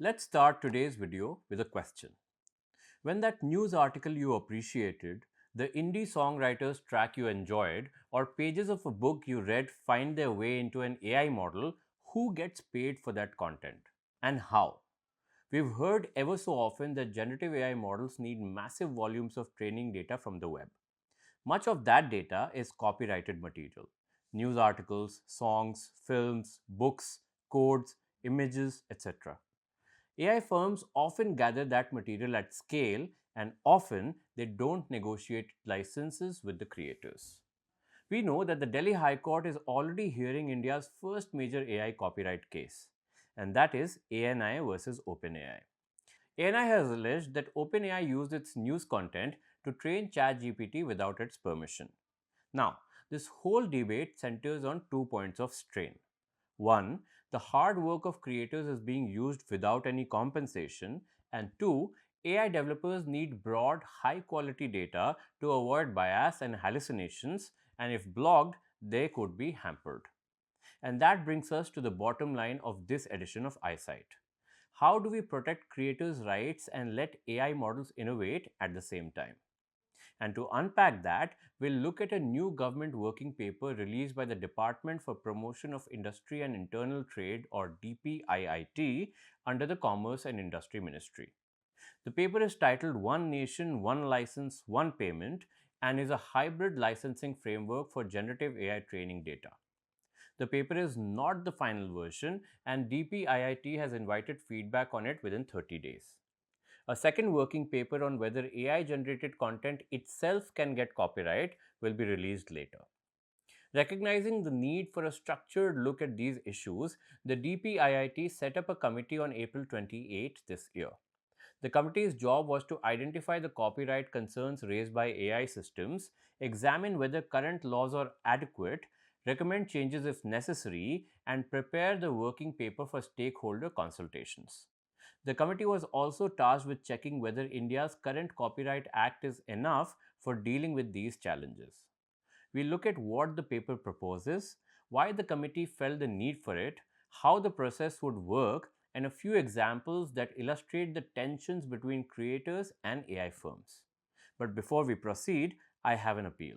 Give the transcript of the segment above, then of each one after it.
Let's start today's video with a question. When that news article you appreciated, the indie songwriters track you enjoyed, or pages of a book you read find their way into an AI model, who gets paid for that content? And how? We've heard ever so often that generative AI models need massive volumes of training data from the web. Much of that data is copyrighted material: news articles, songs, films, books, codes, images, etc. AI firms often gather that material at scale, and often they don't negotiate licenses with the creators. We know that the Delhi High Court is already hearing India's first major AI copyright case, and that is ANI versus OpenAI. ANI has alleged that OpenAI used its news content to train ChatGPT without its permission. Now, this whole debate centers on 2 points of strain. One, the hard work of creators is being used without any compensation, and two, AI developers need broad, high quality data to avoid bias and hallucinations, and if blocked, they could be hampered. And that brings us to the bottom line of this edition of Eyesight. How do we protect creators' rights and let AI models innovate at the same time? And to unpack that, we'll look at a new government working paper released by the Department for Promotion of Industry and Internal Trade, or DPIIT, under the Commerce and Industry Ministry. The paper is titled One Nation, One License, One Payment, and is a hybrid licensing framework for generative AI training data. The paper is not the final version, and DPIIT has invited feedback on it within 30 days. A second working paper on whether AI generated content itself can get copyright will be released later. Recognizing the need for a structured look at these issues, the DPIIT set up a committee on April 28 this year. The committee's job was to identify the copyright concerns raised by AI systems, examine whether current laws are adequate, recommend changes if necessary, and prepare the working paper for stakeholder consultations. The committee was also tasked with checking whether India's current Copyright Act is enough for dealing with these challenges. We look at what the paper proposes, why the committee felt the need for it, how the process would work, and a few examples that illustrate the tensions between creators and AI firms. But before we proceed, I have an appeal.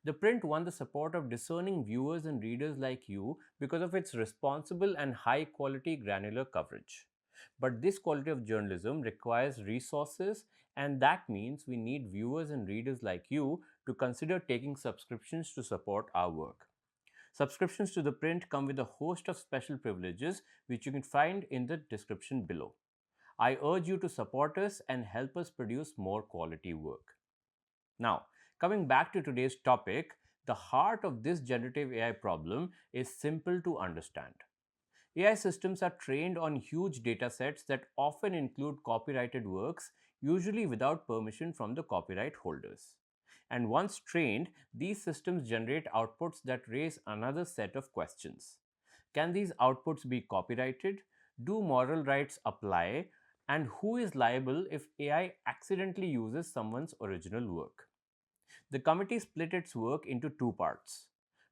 The print won the support of discerning viewers and readers like you because of its responsible and high quality granular coverage. But this quality of journalism requires resources, and that means we need viewers and readers like you to consider taking subscriptions to support our work. Subscriptions to the print come with a host of special privileges which you can find in the description below. I urge you to support us and help us produce more quality work. Now, coming back to today's topic, the heart of this generative AI problem is simple to understand. AI systems are trained on huge datasets that often include copyrighted works, usually without permission from the copyright holders. And once trained, these systems generate outputs that raise another set of questions. Can these outputs be copyrighted? Do moral rights apply? And who is liable if AI accidentally uses someone's original work? The committee split its work into two parts.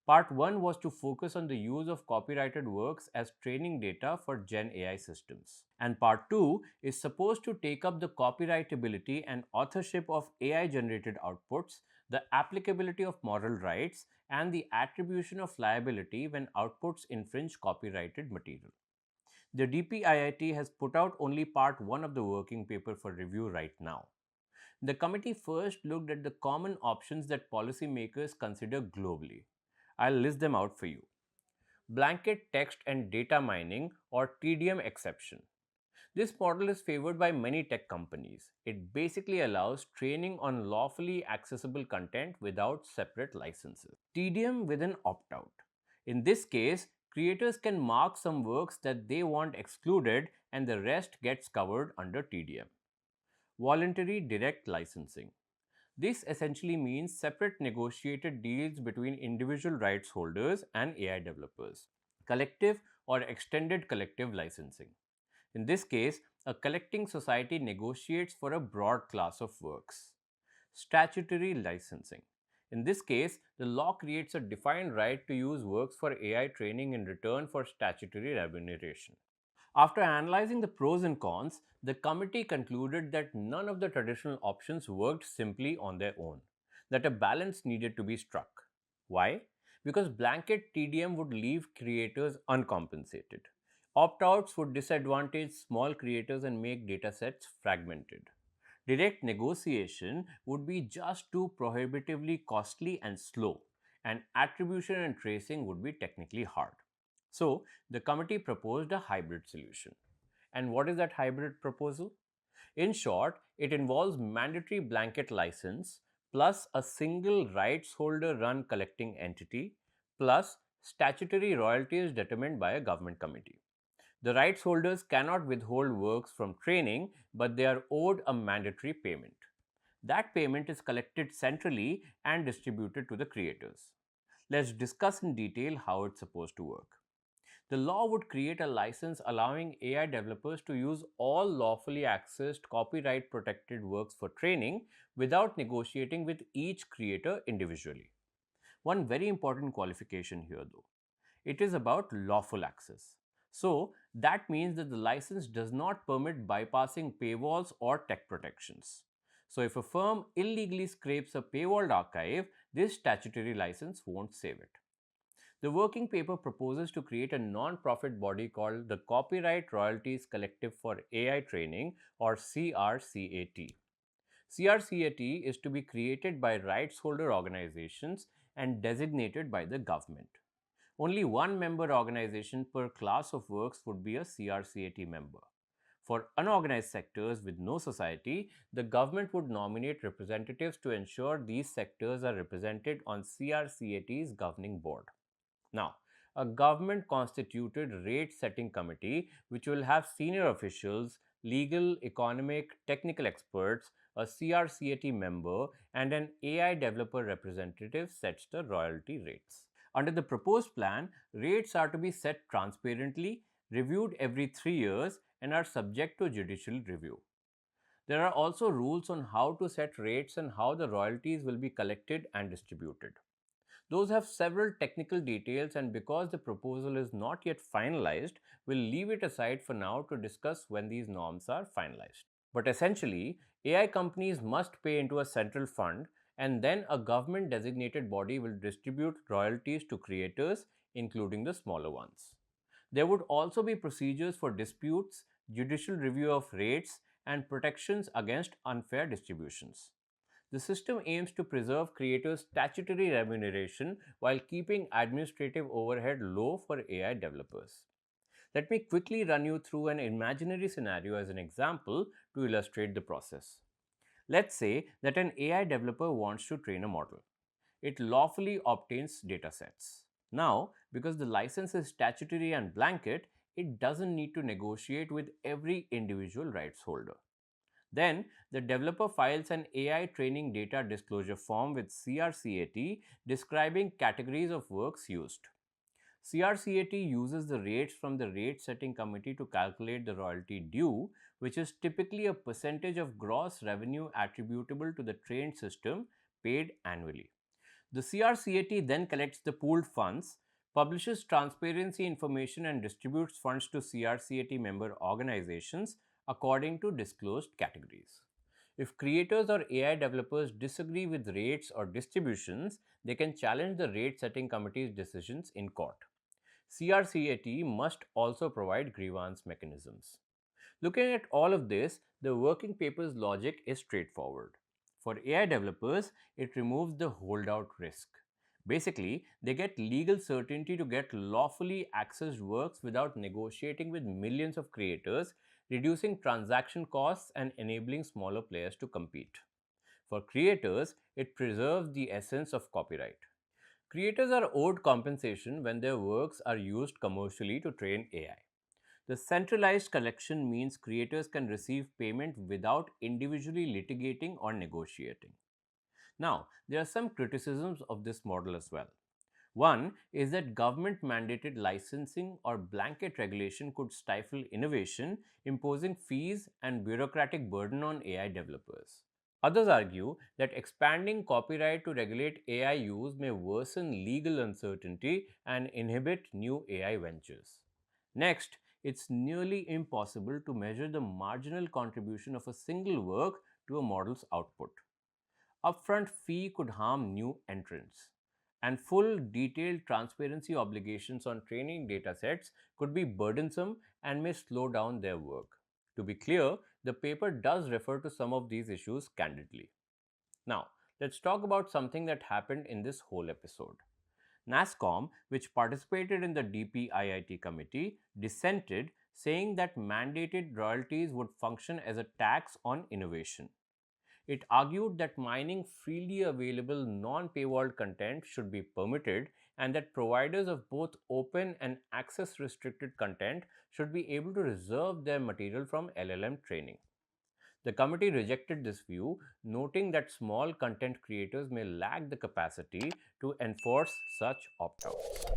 Part 1 was to focus on the use of copyrighted works as training data for Gen AI systems. And Part 2 is supposed to take up the copyrightability and authorship of AI generated outputs, the applicability of moral rights, and the attribution of liability when outputs infringe copyrighted material. The DPIIT has put out only Part 1 of the working paper for review right now. The committee first looked at the common options that policymakers consider globally. I'll list them out for you. Blanket text and data mining, or TDM exception. This model is favored by many tech companies. It basically allows training on lawfully accessible content without separate licenses. TDM with an opt out. In this case, creators can mark some works that they want excluded, and the rest gets covered under TDM. Voluntary direct licensing. This essentially means separate negotiated deals between individual rights holders and AI developers. Collective or extended collective licensing. In this case, a collecting society negotiates for a broad class of works. Statutory licensing. In this case, the law creates a defined right to use works for AI training in return for statutory remuneration. After analyzing the pros and cons, the committee concluded that none of the traditional options worked simply on their own, that a balance needed to be struck. Why? Because blanket TDM would leave creators uncompensated. Opt outs would disadvantage small creators and make datasets fragmented. Direct negotiation would be just too prohibitively costly and slow, and attribution and tracing would be technically hard. So, the committee proposed a hybrid solution. And what is that hybrid proposal? In short, it involves mandatory blanket license plus a single rights holder run collecting entity plus statutory royalties determined by a government committee. The rights holders cannot withhold works from training, but they are owed a mandatory payment. That payment is collected centrally and distributed to the creators. Let's discuss in detail how it's supposed to work. The law would create a license allowing AI developers to use all lawfully accessed copyright protected works for training without negotiating with each creator individually. One very important qualification here, though, it is about lawful access. So, that means that the license does not permit bypassing paywalls or tech protections. So, if a firm illegally scrapes a paywalled archive, this statutory license won't save it. The working paper proposes to create a non profit body called the Copyright Royalties Collective for AI Training, or CRCAT. CRCAT is to be created by rights holder organizations and designated by the government. Only one member organization per class of works would be a CRCAT member. For unorganized sectors with no society, the government would nominate representatives to ensure these sectors are represented on CRCAT's governing board. Now, a government constituted rate setting committee, which will have senior officials, legal, economic, technical experts, a CRCAT member, and an AI developer representative, sets the royalty rates. Under the proposed plan, rates are to be set transparently, reviewed every 3 years, and are subject to judicial review. There are also rules on how to set rates and how the royalties will be collected and distributed. Those have several technical details, and because the proposal is not yet finalized, we'll leave it aside for now to discuss when these norms are finalized. But essentially, AI companies must pay into a central fund, and then a government designated body will distribute royalties to creators, including the smaller ones. There would also be procedures for disputes, judicial review of rates, and protections against unfair distributions. The system aims to preserve creators' statutory remuneration while keeping administrative overhead low for AI developers. Let me quickly run you through an imaginary scenario as an example to illustrate the process. Let's say that an AI developer wants to train a model. It lawfully obtains datasets. Now, because the license is statutory and blanket, it doesn't need to negotiate with every individual rights holder. Then, the developer files an AI training data disclosure form with CRCAT describing categories of works used. CRCAT uses the rates from the rate setting committee to calculate the royalty due, which is typically a percentage of gross revenue attributable to the trained system paid annually. The CRCAT then collects the pooled funds, publishes transparency information, and distributes funds to CRCAT member organizations according to disclosed categories. If creators or AI developers disagree with rates or distributions, they can challenge the rate setting committee's decisions in court. CRCAT must also provide grievance mechanisms. Looking at all of this, the working paper's logic is straightforward. For AI developers, it removes the holdout risk. Basically, they get legal certainty to get lawfully accessed works without negotiating with millions of creators, reducing transaction costs and enabling smaller players to compete. For creators, it preserves the essence of copyright. Creators are owed compensation when their works are used commercially to train AI. The centralized collection means creators can receive payment without individually litigating or negotiating. Now, there are some criticisms of this model as well. One is that government mandated licensing or blanket regulation could stifle innovation, imposing fees and bureaucratic burden on AI developers. Others argue that expanding copyright to regulate AI use may worsen legal uncertainty and inhibit new AI ventures. Next it's nearly impossible to measure the marginal contribution of a single work to a model's output. Upfront fee could harm new entrants, and full detailed transparency obligations on training datasets could be burdensome and may slow down their work. To be clear, the paper does refer to some of these issues candidly. Now, let's talk about something that happened in this whole episode. NASSCOM, which participated in the DPIIT committee, dissented, saying that mandated royalties would function as a tax on innovation. It argued that mining freely available non paywalled content should be permitted and that providers of both open and access restricted content should be able to reserve their material from LLM training. The committee rejected this view, noting that small content creators may lack the capacity to enforce such opt outs.